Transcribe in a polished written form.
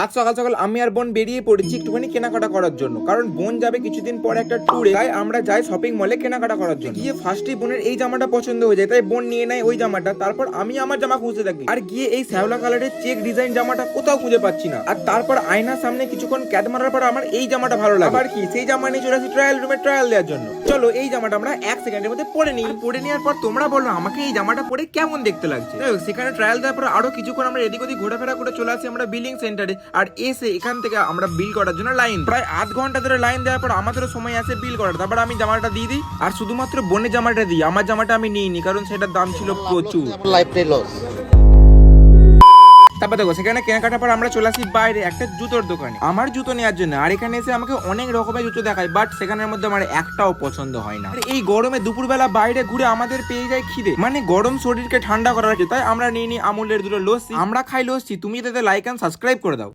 আজ সকাল সকাল আমি আর বোন বেরিয়ে পড়েছি একটুখানি কেনাকাটা করার জন্য, কারণ বোন যাবে কিছুদিন পর একটা ট্যুরে। তাই আমরা যাই শপিং মলে কেনাকাটা করার জন্য। গিয়ে ফার্স্টে বোনের এই জামাটা পছন্দ হয়ে যায়, তাই বোন নিয়ে নেয় ওই জামাটা। তারপর আমি আমার জামা খুঁজতে থাকি, আর গিয়ে এই শ্যাওলা কালারের চেক ডিজাইন জামাটা কোথাও খুঁজে পাচ্ছি না। আর তারপর আয়নার সামনে কিছুক্ষণ ক্যাদ মারার পর আমার এই জামাটা ভালো লাগে। আবার কি সেই জামা নিয়ে চলে আসি ট্রায়াল রুমে ট্রায়াল দেওয়ার জন্য। চলো এই জামাটা আমরা 1 সেকেন্ডের মধ্যে পরে নিই। পরে নেওয়ার পর তোমরা বলো আমাকে এই জামাটা পরে কেমন দেখতে লাগছে। সেখানে ট্রায়াল দেওয়ার পর আরো কিছুক্ষণ আমরা এদিক ওদিক ঘোরাফেরা করে চলে আসি আমরা বিলিং সেন্টারে। আর এসে এখান থেকে আমরা বিল করার জন্য লাইন, প্রায় আধ ঘন্টা ধরে লাইন দেওয়ার পর আমাদেরও সময় আছে বিল করার। তারপর আমি জামাটা দিয়ে দিই, আর শুধুমাত্র বোনের জামাটা দিই। আমার জামাটা আমি নিইনি, কারণ সেটার দাম ছিল প্রচুর। তারপর দেখো সেখানে কেনাকাটার পর আমরা চলে আসি বাইরে একটা জুতোর দোকানে আমার জুতো নেওয়ার জন্য। আর এখানে এসে আমাকে অনেক রকমের জুতো দেখায়, বাট সেখানের মধ্যে আমার একটাও পছন্দ হয় না। এই গরমে দুপুরবেলা বাইরে ঘুরে আমাদের পেয়ে যায় খিদে, মানে গরম শরীরকে ঠান্ডা করার জন্য। তাই আমরা নিয়ে নিই আমুলের দুটো লস্যি। আমরা খাই লস্যি, তুমি তাতে লাইক এন্ড সাবস্ক্রাইব করে দাও।